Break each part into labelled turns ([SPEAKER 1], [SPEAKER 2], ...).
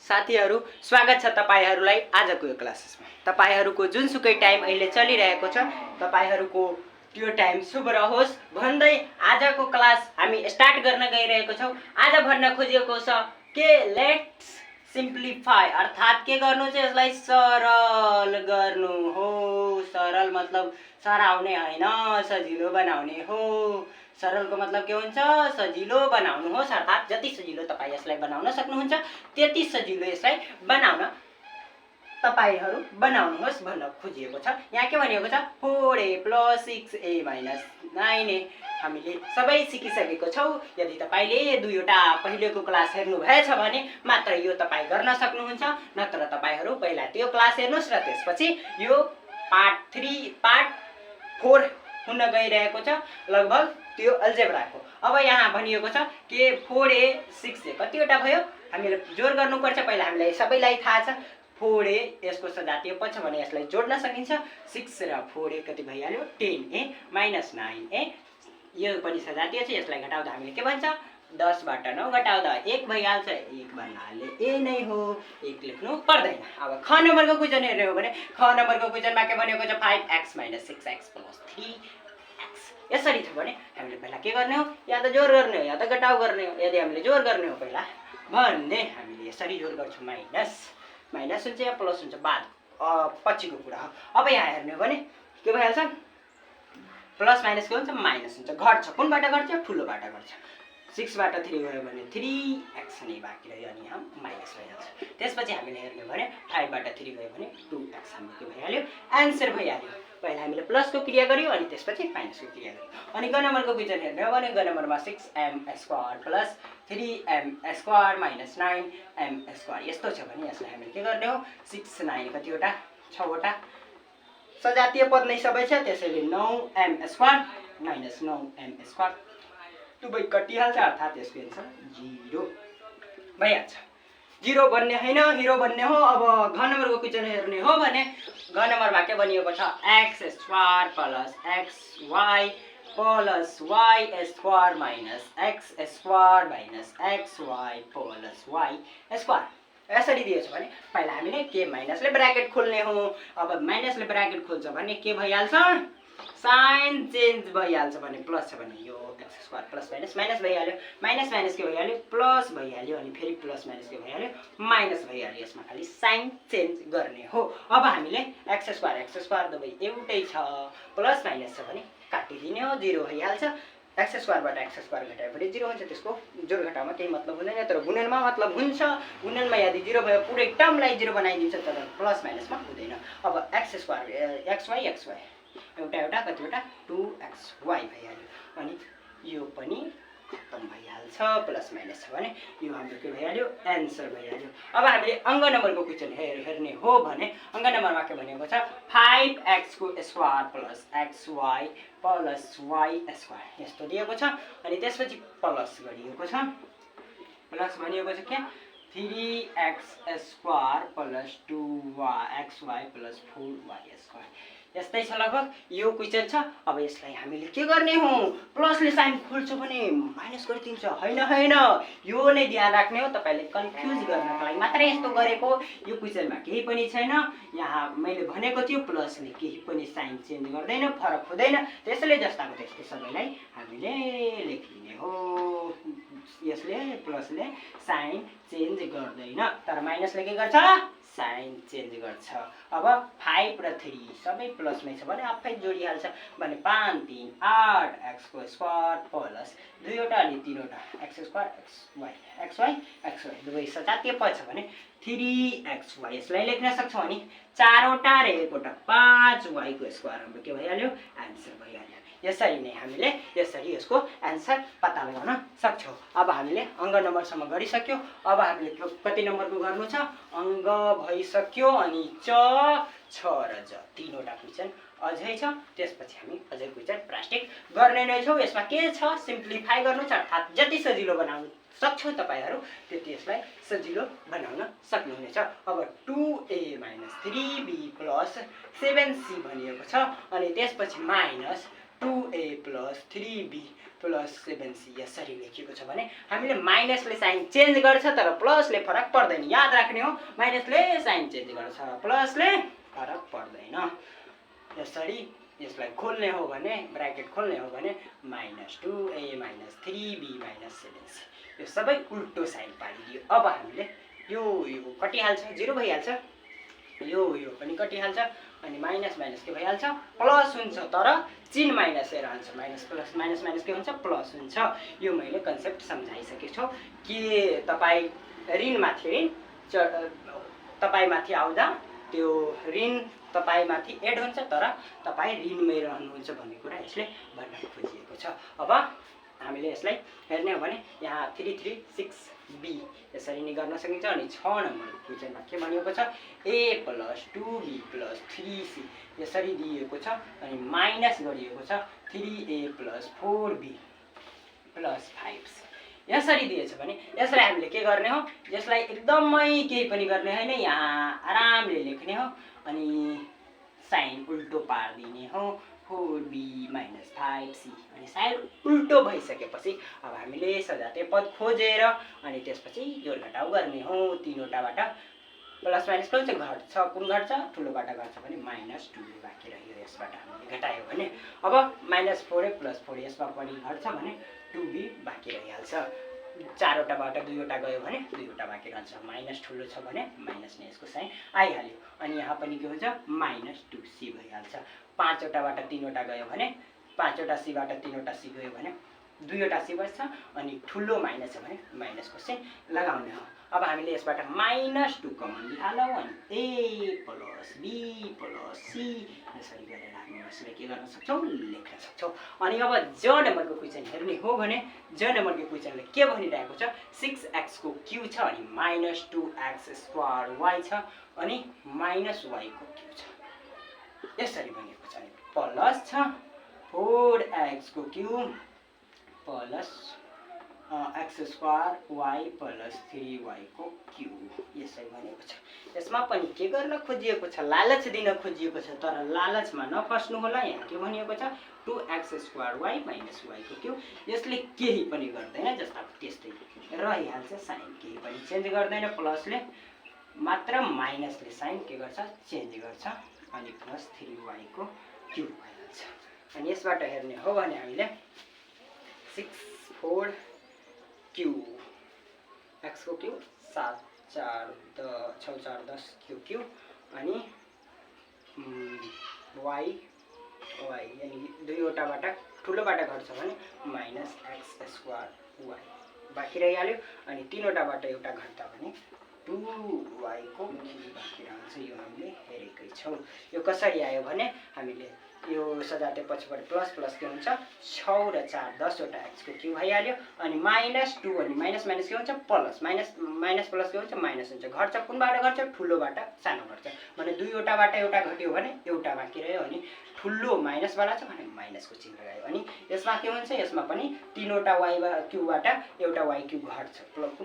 [SPEAKER 1] साथीहरु स्वागत छ तपाईहरुलाई आजको यो क्लासेसमा। तपाईहरुको जुनसुकै टाइम अहिले चलिरहेको छ तपाईहरुको त्यो टाइम शुभ रहोस् भन्दै आजको क्लास हामी स्टार्ट गर्न गइरहेको छौं। आज भन्न खोजेको छ के लेट्स सिम्प्लिफाई अर्थात के गर्नु चाहिँ यसलाई सरल गर्नु हो। सरल मतलब सराउने हैन, सजिलो बनाउने हो। सरल को मतलब के हुन्छ? सजिलो बनाउनु हो। अर्थात जति सजिलो तपाई यसलाई बनाउन सक्नुहुन्छ त्यति सजिलो यसलाई बनाउन तपाईहरु बनाउनुहोस् भन्न खोजिएको छ। यहाँ के भनिएको छ? 4a + 6a - 9a हामीले सबै सिकिसकेको छौ। यदि तपाईले दुईवटा पहिलेको क्लास हेर्नु भएछ भने मात्र यो तपाई गर्न सक्नुहुन्छ, नत्र तपाईहरु पहिला त्यो क्लास हेर्नुस् र त्यसपछि यो पार्ट 4 हुन गइरहेको छ लगभग त्यो अल्जेब्राको। अब यहाँ भनिएको छ के 4a 6a कतिवटा भयो हामीले जोड गर्नुपर्छ। पहिला हामीलाई सबैलाई थाहा छ 4a यसको सजातीय पक्ष भने यसलाई जोड्न सकिन्छ। 6 र 4a कति भइहाल्यो? 10a - 9a यो पनि सजातीय छ। यसलाई घटाउँदा हामीले के भन्छ? 10 बाट 9 घटाउँदा 1 भइहाल्छ। 1 भन्नाले ए नै हो, 1 लेख्नु पर्दैन। अब ख नम्बरको क्वेशन हेर्ने हो भने ख नम्बरको क्वेशनमा के भनेको छ? 5x - 6x + 3x यसरी छ भने हामीले पहिला के गर्ने हो? या त जोड गर्ने हो या त घटाउ गर्ने हो। यदि हामीले जोड गर्ने हो पहिला भन्ने हामीले यसरी जोड गर्छौं। माइनस हुन्छ या प्लस हुन्छ बाद पछिको कुरा हो। अब यहाँ हेर्ने हो भने के भइहाल्छ? प्लस माइनस के हुन्छ? माइनस हुन्छ। घट्छ। कुनबाट घट्छ? ठुलोबाट घट्छ। 6 बाट 3 गयो भने 3x नै बाँकी रह्यो अनि यहाँ माइनस भइहाल्छ। त्यसपछि हामीले हेर्ने हो भने 5 बाट 3 गयो भने 2x हाम्रो के भइहाल्यो? आन्सर भइहाल्यो। पहिला हामीले प्लस को क्रिया गर्यो अनि त्यसपछि माइनस को क्रिया गर्यो। अनि ग नम्बरको क्वेशन हेर्ने हो भने ग नम्बरमा 6m² + 3m² - 9m² यस्तो छ भने यसलाई हामीले के गर्ने हो? 6 9 कतिवटा? 6 वटा सजातीय पद नै सबै छ। त्यसैले 9m² - 9m² दुबै कटिहाल्छ अर्थात यसको आन्सर 0 भइहाल्छ। 0 भन्ने हैन, हिरो भन्ने हो। अब घ नम्बरको क्वेशन हेर्ने हो भने घ नम्बरमा के भनिएको छ? x² + xy + y² - x² - xy + y² यसरी दिएछ भने पहिला हामीले के माइनसले ब्र्याकेट खोल्ने हो। अब माइनसले ब्र्याकेट खोल्छ भने के भइहाल्छ? साइन चेन्ज भइहाल्छ भने प्लस छ भने यो x² + माइनस भइहाल्यो। माइनस के भइहाल्यो? प्लस भइहाल्यो अनि फेरि प्लस माइनस के भइहाल्यो? माइनस भइहाल्यो। यसमा खाली साइन चेन्ज गर्ने हो। अब हामीले x² दुबै एउटै छ। प्लस माइनस छ भने काटिदिने हो, 0 भइहाल्छ। x² बाट x² घटायो भने 0 हुन्छ। त्यसको जोड घटाउमा केही मतलब हुँदैन, तर गुणनमा मतलब हुन्छ। गुणनमा यदि 0 भयो पुरै टर्मलाई 0 बनाइदिन्छ, तर प्लस माइनसमा हुँदैन। अब x² xy एउटा कतिवटा? 2xy भइहाल्यो अनि यो पनि खत्तम भइहाल्छ। प्लस माइनस छ भने यो हाम्रो के भइहाल्यो? आन्सर भइहाल्यो। अब हामीले अङ्क नम्बरको क्वेशन हेर्ने हो भने अङ्क नम्बरमा के भनेको छ? 5x² + xy + y² यस्तो दिएको छ अनि त्यसपछि प्लस गरिएको छ। प्लस भनिएको छ के? 3x² + 2xy + 4y² यस्तै छ लगभग यो क्वेशन छ। अब यसलाई हामीले के गर्ने हो? प्लसले साइन खोल्छ भने माइनस गरिदिन्छ। हैन यो नै ध्यान राख्ने हो। तपाईले कन्फ्युज गर्नको लागि मात्र यस्तो गरेको। यो क्वेशनमा केही पनि छैन। यहाँ मैले भनेको थियो प्लसले केही पनि साइन चेन्ज गर्दैन, फरक हुँदैन। त्यसैले जस्ताको त्यस्तै सबैलाई हामीले लेखिदिने हो। यसले प्लसले साइन चेन्ज गर्दैन, तर माइनसले के गर्छ? साइन चेन्ज गर्छ। अब 5 र 3 सबै प्लसमै छ भने आफै जोडिहाल्छ भने 5 3 8 x² प्लस 2 वटा अनि 3 वटा x² xy दुवै सजातीय पद छ भने 3xy यसलाई लेख्न सक्छौं अनि 4 वटा र 1 वटा 5y² हाम्रो के भइहाल्यो? आन्सर भइहाल्यो। यसरी नै हामीले यसरी यसको आन्सर पत्ता लगाउन सक्छौं। अब हामीले अङ्क नम्बरसम्म गरिसक्यो। अब हामीले कति नम्बरको गर्नु छ? अङ्क भइसक्यो अनि छ र ज तीनवटा क्वेशन अझै छ। त्यसपछि हामी अझै क्वेशन प्र्याक्टिस गर्ने नै छौं। यसमा के छ? सिम्प्लिफाई गर्नु छ अर्थात जति सजिलो बनाउन सक्छौ तपाईहरु त्यति यसलाई सजिलो बनाउन सक्नुहुनेछ। अब 2a - 3b + 7c भनिएको छ अनि त्यसपछि minus 2a + 3b plus 7c यसरी लेखिएको छ भने हामीले माइनसले साइन चेन्ज गर्छ तर प्लसले फरक पर्दैन। याद राख्ने हो, माइनसले साइन चेन्ज गर्छ प्लसले फरक पर्दैन। यसरी यसलाई खोल्ने हो भने ब्र्याकेट खोल्ने हो भने -2a - 3b - 7c यो सबै उल्टो साइन पारिदियो। अब हामीले यो कटिहाल्छ, 0 भइहाल्छ, यो पनि कटिहाल्छ अनि माइनस माइनस के भइहाल्छ प्लस हुन्छ तर चिन्ह माइनसै रहन्छ। माइनस प्लस माइनस माइनस के हुन्छ प्लस हुन्छ। यो मैले कन्सेप्ट सम्झाइसकेको छु कि तपाईँ ऋणमाथि तपाईँमाथि आउँदा त्यो ऋण तपाईँमाथि एड हुन्छ तर तपाईँ ऋणमै रहनुहुन्छ भन्ने कुरा यसले भन्न खोजिएको छ। अब हामीले यसलाई हेर्ने हो भने यहाँ 3 3 6b यसरी नै गर्न सकिन्छ। अनि 6 नम्बरको क्वेसनमा के भनिएको छ a + 2b + 3c यसरी दिएको छ अनि माइनस गरिएको छ 3a + 4b + 5c यसरी दिएछ भने यसलाई हामीले के गर्ने हो, यसलाई एकदमै केही पनि गर्ने हैन, यहाँ आरामले लेख्ने हो अनि साइन उल्टो पार्दिने हो 4b - 5c अनि साइन उल्टो भइसकेपछि अब हामीले सजातीय पद खोजेर अनि त्यसपछि जोड घटाउ गर्ने हो। तीनवटाबाट प्लस माइनस के हुन्छ घट्छ, कुन घट्छ ठुलोबाट घट्छ भने -2 बाँकी रह्यो। यसबाट हामीले घटायो भने अब -4a + 4 यसमा पनि घट्छ भने 2b बाँकी रहिहाल्छ। 4वटाबाट 2वटा गयो भने 2वटा बाँकी रहन्छ। माइनस ठुलो छ भने माइनस नै यसको साइन आइहाल्यो अनि यहाँ पनि के हुन्छ -2c भइहाल्छ। 5वटाबाट 3वटा गयो भने 5वटा c बाट 3वटा c गयो भने 2वटा c बच्छ अनि ठुलो माइनस छ भने माइनसको साइन लगाउने हो। अब हामीले यसबाट -2 कमन निकालौँ अनि a + b + c यसरी गरेर हामी यसलाई के गर्न सक्छौँ लेख्न सक्छौँ। अनि अब ज नम्बरको क्वेसन हेर्ने हो भने ज नम्बरको क्वेसनले के भनिरहेको छ 6x को क्यू छ अनि -2x² y छ अनि -y को क्यू छ यसरी भनिएको छ। प्लस छ 4x को Q plus x² y + 3y को क्यू यसरी भनेको छ। यसमा पनि के गर्न खोजिएको छ लालच दिन खोजिएको छ तर लालचमा नफस्नु होला। यहाँ के भनिएको छ 2x² y - y को क्यू यसले केही पनि गर्दैन जस्ता त्यस्तै रहिहाल्छ, साइन केही पनि चेन्ज गर्दैन। प्लसले मात्र माइनसले साइन के गर्छ चेन्ज गर्छ अनि प्लस 3y को क्यू भइहाल्छ। अनि यसबाट हेर्ने हो भने हामीले 6 4 क्यू x को क्यू 7 4 6 4 10 क्यू अनि y यानी 2वटाबाट ठुलोबाट घट्छ भने -x² y बाँकी रहिहाल्यो अनि 3वटाबाट एउटा घट्दा भने 2y को क्यू बाँकी रहन्छ। यो हामीले हेरेकै छौँ। यो कसरी आयो भने हामीले यो सजातीय पछिबाट प्लस प्लस के हुन्छ 6 र 4 10वटा x को क्यू भइहाल्यो अनि -2 अनि माइनस माइनस के हुन्छ प्लस माइनस प्लस के हुन्छ माइनस हुन्छ। घट्छ कुनबाट घट्छ ठुलोबाट सानो घट्छ भने 2वटाबाट एउटा घट्यो भने एउटा बाँकी रह्यो अनि ठुलो माइनसवाला छ भने माइनसको चिन्ह लगायो अनि यसमा के हुन्छ यसमा पनि 3वटा y क्यूबाट एउटा y क्यू घट्छ।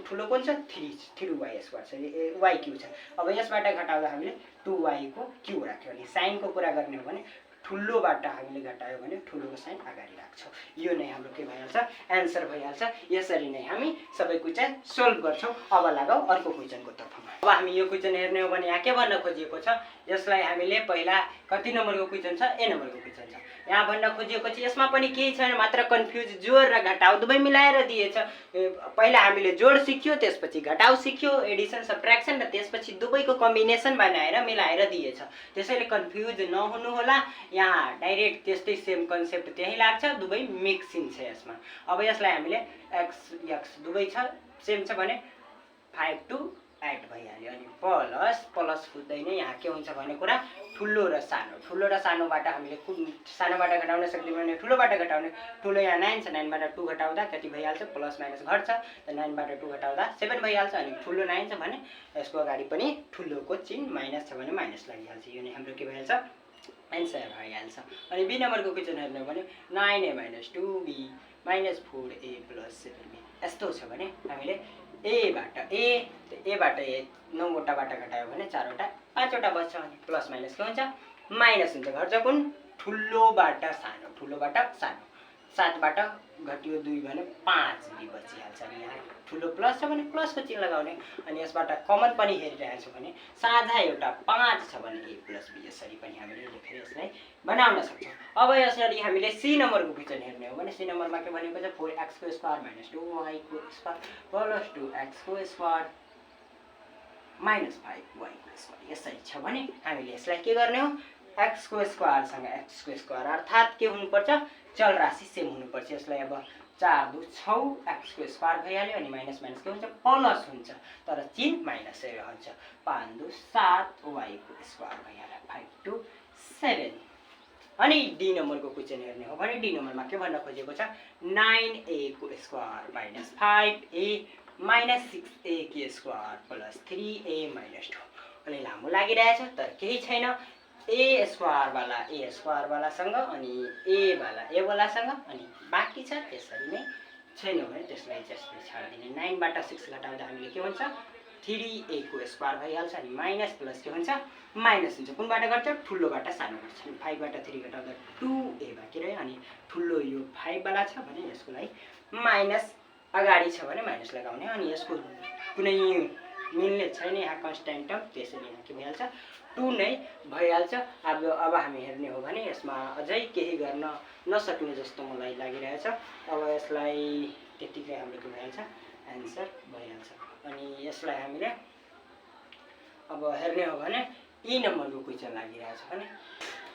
[SPEAKER 1] ठुलो कुन छ 3y² छ y क्यू छ। अब यसबाट घटाउँदा हामीले 2y को क्यू राख्यो अनि साइनको कुरा गर्ने हो भने ठुलोबाट हामीले घटायो भने ठुलोको साइन अगाडि राख्छौँ। यो नै हाम्रो के भइहाल्छ एन्सर भइहाल्छ। यसरी नै हामी सबै क्वेसन सोल्भ गर्छौँ। अब लगाऊ अर्को क्वेसनको तर्फमा। अब हामी यो क्वेसन हेर्ने हो भने यहाँ के भन्न खोजिएको छ यसलाई हामीले पहिला कति नम्बरको क्वेसन छ ए नम्बरको क्वेसन छ। यहाँ भन्न खोजिएको छ यसमा पनि केही छैन मात्र कन्फ्युज जोड र घटाउ दुवै मिलाएर दिएछ। पहिला हामीले जोड सिक्यो त्यसपछि घटाउ सिक्यो एडिसन सबट्र्याक्सन र त्यसपछि दुवैको कम्बिनेसन बनाएर मिलाएर दिएछ। त्यसैले कन्फ्युज नहुनु होला। यहाँ डाइरेक्ट त्यस्तै सेम कन्सेप्ट त्यही लाग्छ दुवै मिक्सिङ छ यसमा। अब यसलाई हामीले x दुवै छ सेम छ भने 5 to 8 भइहाल्यो अनि प्लस हुँदै नै यहाँ के हुन्छ भन्ने कुरा ठुलो र सानोबाट हामीले सानोबाट घटाउन सक्दियौँ भने ठुलोबाट घटाउने। ठुलो यहाँ 9 छ 9बाट 2 घटाउँदा कति भइहाल्छ प्लस माइनस घट्छ त 9बाट 2 घटाउँदा 7 भइहाल्छ अनि ठुलो 9 छ भने यसको अगाडि पनि ठुलोको चिन्ह माइनस छ भने माइनस लागिहाल्छ। यो नै हाम्रो के भइहाल्छ एन्सर भइहाल्छ। अनि बी नम्बरको क्वेसन हेर्ने हो भने 9a - 2b - 4a + 7b यस्तो छ भने हामीले एबाट ए 9वटाबाट घटायो भने 4वटा 5वटा बच्छ अनि प्लस माइनस के हुन्छ माइनस हुन्छ। घट्छ कुन ठुलोबाट सानो 7 बाट घट्यो 2 भने 5 बी बचिहाल्छ। अनि यहाँ ठुलो प्लस छ भने प्लसको चिन्ह लगाउने। अनि यसबाट कमन पनि हेरिरहेको छु भने साझा एउटा 5 छ भने a + b यसरी पनि हामीले लेखेर यसलाई बनाउन सक्छौँ। अब यसरी हामीले सी नम्बरको क्वेसन हेर्ने हो भने सी नम्बरमा के भनेको छ 4x² - 2y² + 2x² - 5y² यसरी छ भने हामीले यसलाई के गर्ने हो x² सँग x² अर्थात् के हुनुपर्छ चल राशि सेम हुनुपर्छ। यसलाई अब 4 2 6 x² भइहाल्यो अनि माइनस माइनस के हुन्छ प्लस हुन्छ तर चिन्ह माइनसै रहन्छ। 5 2 7 y² भइहाल्यो 5 2 7। अनि डी नम्बरको क्वेसन हेर्ने हो भने डी नम्बरमा के भन्न खोजेको छ 9a² - 5a - 6a² + 3a - 2 अनि लामो लागिरहेछ तर केही छैन a² वाला सँग अनि a वाला सँग अनि बाँकी छ त्यसरी नै छैन भने त्यसलाई जस्तै छाड्दिने। 9 बाट 6 घटाउँदा हामीले के हुन्छ 3a² भइहाल्छ अनि माइनस प्लस के हुन्छ माइनस हुन्छ। कुनबाट घट्छ ठुलोबाट सानो घट्छ। 5 बाट 3 घटाउँदा 2a बाँकी रह्यो अनि ठुलो यो 5 वाला छ भने यसको लागि माइनस अगाडि छ भने माइनस लगाउने अनि यसको कुनै मिल्ने छैन यहाँ कन्स्ट्यान्ट टर्म त्यसैले यहाँ के भइहाल्छ 2 नै भइहाल्छ। अब हामी हेर्ने हो भने यसमा अझै केही गर्न नसक्ने जस्तो मलाई लागिरहेछ। अब यसलाई त्यतिकै हाम्रो के भइहाल्छ एन्सर भइहाल्छ। अनि यसलाई हामीले अब हेर्ने हो भने ई नम्बरको क्वेसन लागिरहेछ भने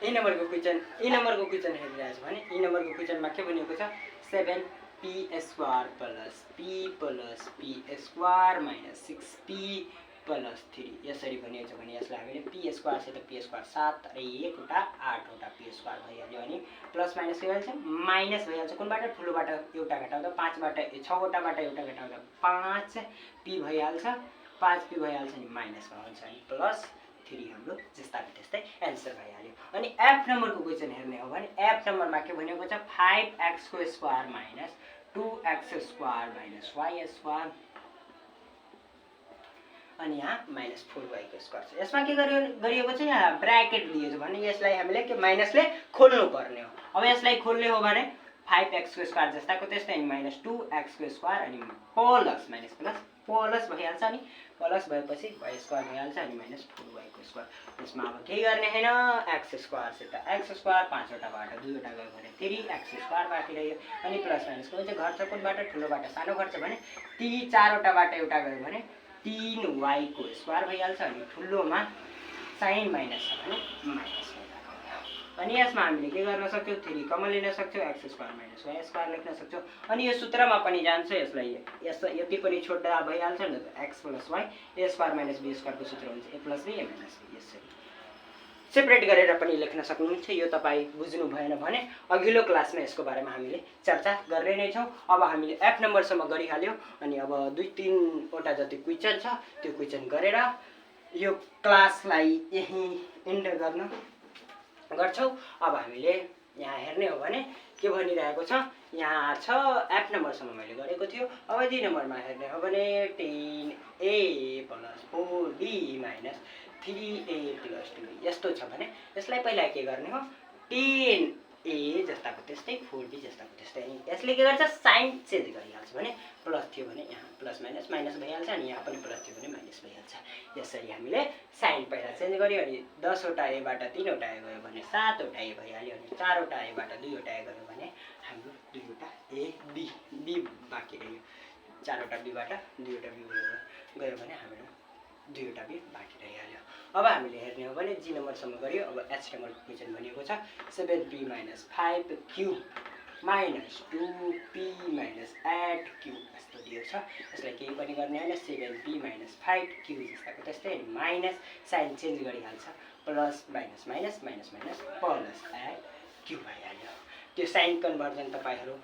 [SPEAKER 1] ई नम्बरको क्वेसन हेरिरहेछ भने ई नम्बरको क्वेसनमा के भनेको छ 7p² + p + p² - 6p + 3 यसरी भनिएको छ भने यसलाई हामीले p² सित p² 7 र 1 वटा 8 वटा p² भइहाल्यो अनि प्लस माइनस के भइहाल्छ माइनस भइहाल्छ। कुनबाट ठुलोबाट एउटा घटाउँदा 5 बाट 6 वटाबाट एउटा घटाउँदा 5p भइहाल्छ 5p भइहाल्छ अनि माइनस हुन्छ अनि प्लस 3 हाम्रो जस्ताको त्यस्तै एन्सर भइहाल्यो। अनि एफ नम्बरको क्वेसन हेर्ने हो भने एफ नम्बरमा के भनेको छ 5x² - 2x² - y² अनि यहाँ -4y² छ। यसमा के गरिएको छ यहाँ ब्र्याकेट दिएको छ भने यसलाई हामीले के माइनसले खोल्नु पर्ने हो। अब यसलाई खोल्ने हो भने 5x² जस्ताको त्यस्तै अनि -2x² अनि प्लस माइनस प्लस प्लस भइहाल्छ अनि प्लस भएपछि y² भइहाल्छ अनि -4y²। यसमा अब केही गर्ने हैन x² सित x² 5 वटाबाट 2 वटा गयो भने 3x² बाँकी रह्यो अनि प्लस माइनस को चाहिँ घट्छ कुनबाट ठुलोबाट सानो घट्छ भने 4 वटाबाट एउटा गयो भने 3y² भइहाल्छ अनि ठुलोमा साइन माइनस छ भने माइनस अनि यसमा हामीले के गर्न सक्छौँ 3 कमन लिन सक्छौँ x² - y² लेख्न सक्छौँ अनि यो सूत्रमा पनि जान्छ यसलाई यति पनि छोड्दा भइहाल्छ नि x + y a² - b² को सूत्र हुन्छ a + b a - b यसरी सेपरेट गरेर पनि लेख्न सक्नुहुन्छ। यो तपाईँ बुझ्नु भएन भने अघिल्लो क्लासमा यसको बारेमा हामीले चर्चा गर्ने नै छौँ। अब हामीले एफ नम्बरसम्म गरिहाल्यौँ अनि अब 2-3 वटा जति क्वेसन छ त्यो क्वेसन गरेर यो क्लासलाई यही एन्ड गर्छौँ। अब हामीले यहाँ हेर्ने हो भने के भनिरहेको छ यहाँ छ एफ नम्बरसम्म मैले गरेको थियो। अब डी नम्बरमा हेर्ने हो भने 10a + 4b - 3a + 2 यस्तो छ भने यसलाई पहिला के गर्ने हो 10a जस्ताको त्यस्तै 4b जस्ताको त्यस्तै अनि यसले के गर्छ साइन चेन्ज गरिहाल्छ भने प्लस थियो भने यहाँ प्लस माइनस माइनस भइहाल्छ अनि यहाँ पनि प्लस थियो भने माइनस भइहाल्छ। यसरी हामीले साइन पहिला चेन्ज गर्यो अनि 10 वटा a बाट 3 वटा a गयो भने 7 वटा a भइहाल्यो अनि 4 वटा a बाट 2 वटा a गयो भने हाम्रो 2 वटा a b बाँकी रह्यो। 4 वटा b बाट 2 वटा b गयो भने हाम्रो 2 वटा b बाँकी रहिहाल्यो। अब हामीले हेर्ने हो भने जी नम्बरसम्म गरियो। अब एच नम्बरको क्वेसन भनेको छ 7p - 5q - 2p - 8q यस्तो दिएको छ। यसलाई केही पनि गर्ने हैन 7p - 5q जस्ताको त्यस्तै अनि माइनस साइन चेन्ज गरिहाल्छ plus minus minus minus minus plus 8q भइहाल्यो। त्यो साइन कन्भर्जन तपाईहरु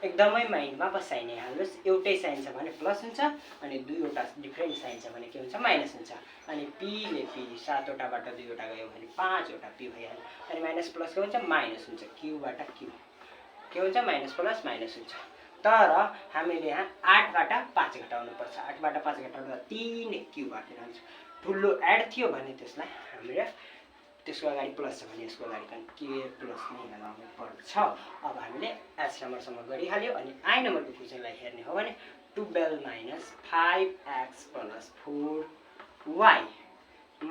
[SPEAKER 1] एकदमै माइन्डमा बसाइने हाल्नुस्। एउटै साइन छ भने प्लस हुन्छ अनि दुईवटा डिफरेन्ट साइन छ भने के हुन्छ माइनस हुन्छ अनि p ले p 7 वटाबाट 2 वटा गयो भने 5 वटा p भइहाल्यो अनि माइनस प्लस के हुन्छ माइनस हुन्छ q बाट q के हुन्छ माइनस प्लस माइनस हुन्छ। तर हामीले यहाँ 8 बाट 5 घटाउनु पर्छ। 8 बाट 5 घटाउँदा 3q बाँकी रहन्छ। ठुलो एड थियो भने त्यसलाई हामीले त्यसको अगाडि प्लस छ भने यसको अगाडि पनि के प्लस नै लगाउनु पर्छ। अब हामीले एच नम्बरसम्म गरिहाल्यो। अनि आई नम्बरको क्वेसनलाई हेर्ने हो भने 12 minus 5x plus 4y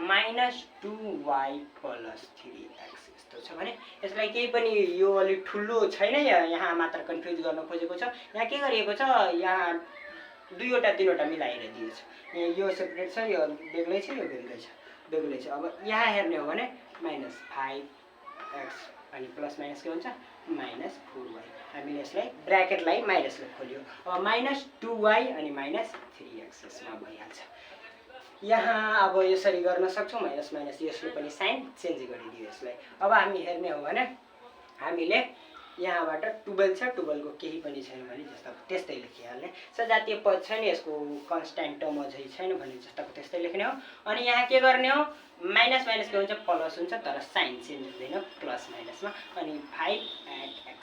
[SPEAKER 1] minus 2y plus 3x यस्तो छ भने यसलाई केही पनि यो अलिक ठुलो छैन, यहाँ मात्र कन्फ्युज गर्न खोजेको छ। यहाँ के गरिएको छ, यहाँ दुईवटा तीनवटा मिलाएर दिएछ। यहाँ यो सेपरेट छ, यो बेग्लै छ, यो बेग्लै छ। अब यहाँ हेर्ने हो भने माइनस 5x अनि प्लस माइनस के हुन्छ माइनस 4y। हामीले यसलाई ब्र्याकेटलाई माइनसले खोल्यो। अब माइनस 2y अनि माइनस 3x यसमा भइहाल्छ। यहाँ अब यसरी गर्न सक्छौँ, माइनस माइनस यसले पनि साइन चेन्ज गरिदियो यसलाई। अब हामी हेर्ने हो भने हामीले यहाँबाट 12 छ, 12 को केही पनि छैन भने जस्ताको त्यस्तै लेखिहाल्ने। सजातीय पद छैन, यसको कन्स्ट्यान्ट टर्म अझै छैन भने जस्ताको त्यस्तै लेख्ने हो। अनि यहाँ के गर्ने हो, माइनस माइनस के हुन्छ प्लस हुन्छ, तर साइन चेन्ज हुँदैन प्लस माइनसमा। अनि 5x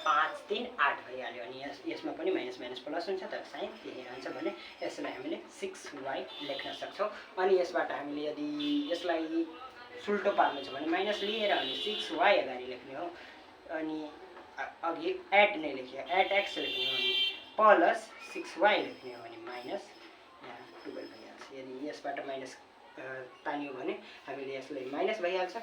[SPEAKER 1] 5 3 8 भइहाल्यो। अनि यसमा पनि माइनस माइनस प्लस हुन्छ, तर साइन त्यही रहन्छ भने यसलाई हामीले 6y लेख्न सक्छौँ। अनि यसबाट हामीले यदि यसलाई सुल्टो पार्नु छ भने माइनस लिएर अनि 6y अगाडि लेख्ने हो। अनि अघि 8 नै लेख्यो, 8x लेख्ने हो, अनि प्लस 6y लेख्ने हो, अनि माइनस यहाँ 12 भइहाल्छ। यदि यसबाट माइनस तान्यो भने हामीले यसलाई माइनस भइहाल्छ,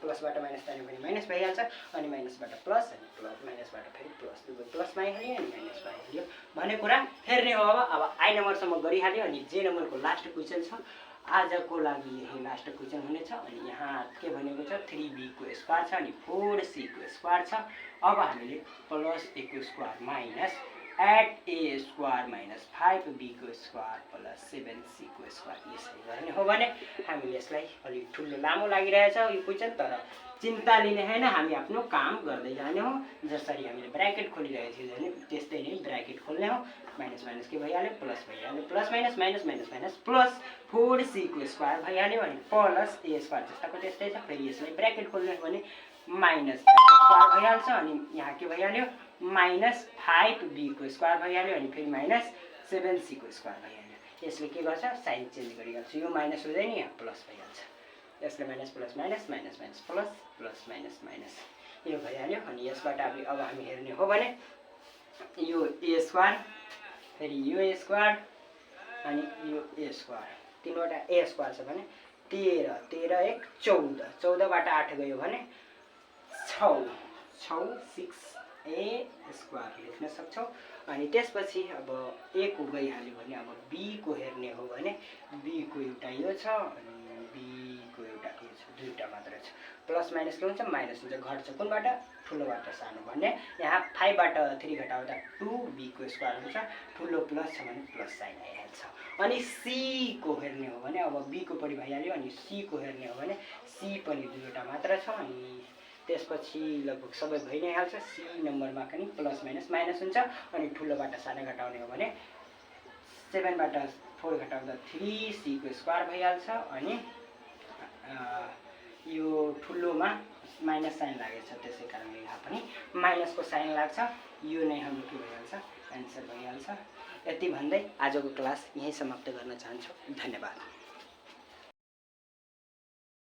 [SPEAKER 1] प्लसबाट माइनस तान्यो भने माइनस भइहाल्छ। अनि माइनसबाट प्लस अनि प्लस माइनसबाट फेरि प्लस, दुवै प्लसमा आइहाल्यो अनि माइनस भइहाल्यो भन्ने कुरा हेर्ने हो। अब आई नम्बरसम्म गरिहाल्यो। अनि जे नम्बरको लास्ट क्वेसन छ आजको लागि यही लास्ट क्वेसन हुनेछ। अनि यहाँ के भनेको छ 3b को स्क्वायर छ अनि 4c को स्क्वायर छ। अब हामीले प्लस a को square minus 8a square minus 5b को स्क्वायर प्लस 7c को स्क्वायर यसरी गर्ने हो भने हामीले यसलाई अलिक ठुलो लामो लागिरहेछ यो क्वेसन, तर चिन्ता लिने होइन, हामी आफ्नो काम गर्दै जाने हो। जसरी हामीले ब्र्याकेट खोलिरहेको थियौँ भने त्यस्तै नै ब्र्याकेट खोल्ने हो। माइनस माइनस के भइहाल्यो प्लस भइहाल्यो, plus minus minus minus minus plus 4c को स्क्वायर भइहाल्यो। अनि प्लस a स्क्वायर जस्ताको त्यस्तै छ। फेरि यसलाई ब्र्याकेट खोल्ने हो भने माइनस स्क्वायर भइहाल्छ। अनि यहाँ के भइहाल्यो माइनस 5b को स्क्वायर भइहाल्यो। अनि फेरि माइनस 7c को स्क्वायर भइहाल्यो। यसले के गर्छ साइन चेन्ज गरिहाल्छ, यो माइनस हुँदैन यहाँ प्लस भइहाल्छ। यसले minus plus minus minus minus plus plus minus minus यो भइहाल्यो। अनि यसबाट अब हामी हेर्ने हो भने यो a स्क्वायर फेरि यो a स्क्वायर अनि यो a स्क्वायर, तीनवटा a स्क्वायर छ भने 13 13 1 14, 14बाट 8 गयो भने 6 6a स्क्वायर लेख्न सक्छौँ। अनि त्यसपछि अब a को गइहाल्यो भने अब b को हेर्ने हो भने b को एउटा यो छ अनि b को एउटा यो छ, दुईवटा मात्र छ। प्लस माइनस के हुन्छ माइनस हुन्छ, घट्छ कुनबाट ठुलोबाट सानो भन्ने। यहाँ 5 बाट 3 घटाउँदा 2b को स्क्वायर हुन्छ, ठुलो प्लस छ भने प्लस साइन आइहाल्छ। अनि c को हेर्ने हो भने अब b को पनि भइहाल्यो। अनि c को हेर्ने हो भने c पनि दुईवटा मात्र छ। अनि त्यसपछि लगभग सबै भइ नै हाल्छ। c नम्बरमा पनि प्लस माइनस माइनस हुन्छ। अनि ठुलोबाट सानो घटाउने हो भने 7 बाट 4 घटाउँदा 3c को स्क्वायर भइहाल्छ। अनि यो ठुलोमा माइनस साइन लागेको छ, त्यसै कारणले यहाँ पनि माइनसको साइन लाग्छ। यो नै हाम्रो के भइहाल्छ एन्सर भइहाल्छ। यति भन्दै आजको क्लास यहीँ समाप्त गर्न चाहन्छु। धन्यवाद।